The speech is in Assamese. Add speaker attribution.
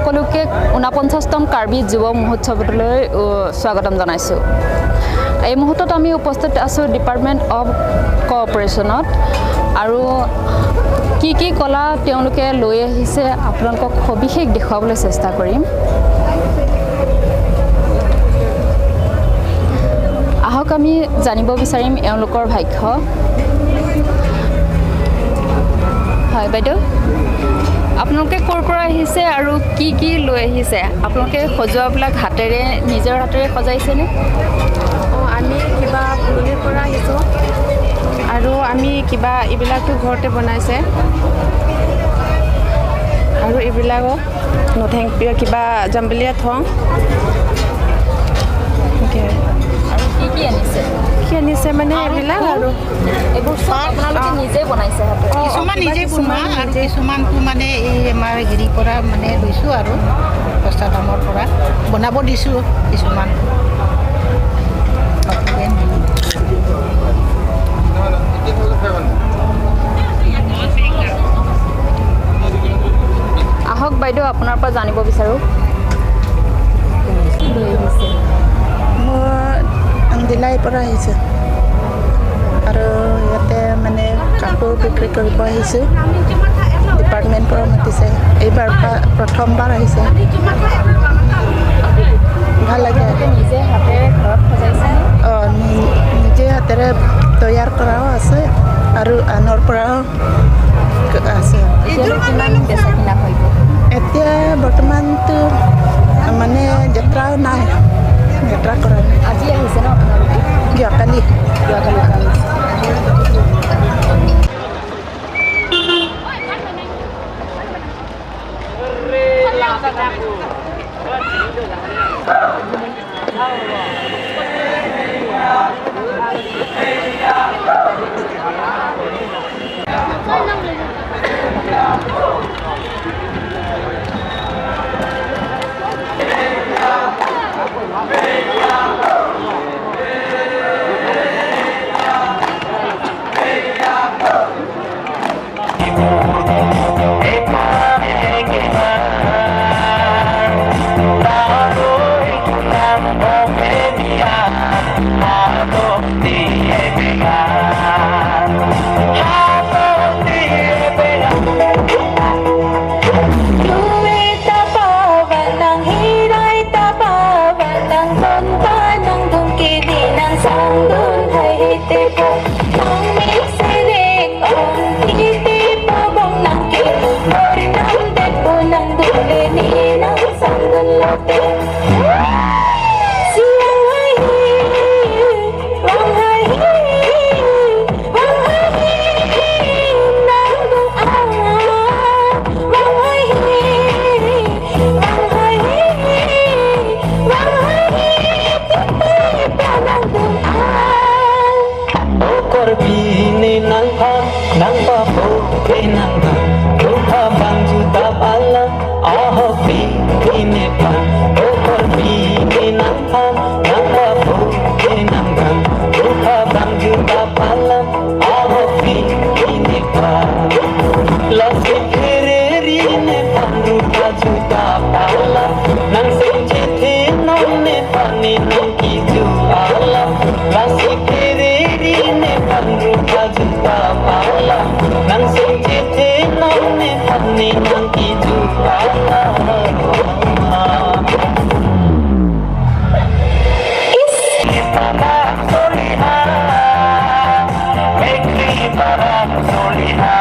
Speaker 1: সকলোকে 49তম কাৰ্বি যুৱ মহোৎসৱলৈ স্বাগতম জনাইছোঁ এই মুহূৰ্তত আমি উপস্থিত আছোঁ ডিপাৰ্টমেণ্ট অফ কোঅপাৰেশ্যনত আৰু কি কলা তেওঁলোকে লৈ আহিছে আপোনালোকক সবিশেষ দেখুৱাবলৈ চেষ্টা কৰিম আহক আমি জানিব বিচাৰিম এওঁলোকৰ ভাষ্য হয় বাইদেউ আপোনালোকে ক'ৰ পৰা আহিছে আৰু কি লৈ আহিছে আপোনালোকে সজোৱাবিলাক হাতেৰে নিজৰ হাতেৰে সজাইছেনে
Speaker 2: আমি কিবা ফুলনিৰ পৰা আহিছোঁ আৰু আমি কিবা এইবিলাকটো ঘৰতে বনাইছে আৰু এইবিলাকো নথেং কিবা জম্বলীয়া থওঁ
Speaker 1: আৰু কি আনিছে
Speaker 2: মানে এইবিলাক আৰু
Speaker 1: এইবোৰ চব আপোনালোকে নিজে বনাইছে হাতেৰে
Speaker 3: কিছুমান নিজে বনোৱা আৰু কিছুমানটো মানে এই আমাৰ হেৰিৰ পৰা মানে লৈছোঁ আৰু সস্তা দামৰ পৰা বনাব দিছোঁ কিছুমান
Speaker 1: আহক বাইদেউ আপোনাৰ পৰা জানিব বিচাৰোঁ
Speaker 3: মই আংদিলাই পৰা আহিছোঁ আৰু ইয়াতে মানে কাপোৰ বিক্ৰী কৰিব আহিছোঁ ডিপাৰ্টমেণ্ট পৰা মাতিছে এইবাৰ প্ৰথমবাৰ আহিছে ভাল লাগে
Speaker 1: নিজে হাতেৰে ঘৰত সজাইছে
Speaker 3: নিজে হাতেৰে তৈয়াৰ কৰাও আছে আৰু আনৰ পৰাও আছে
Speaker 1: কিমান বেচা কিনা হৈ
Speaker 3: এতিয়া বৰ্তমানটো মানে যাত্ৰাও নাই যাত্ৰা কৰা নাই
Speaker 1: আজি আহিছে ন আপোনালোকে
Speaker 3: যোৱাকালি
Speaker 4: Solihah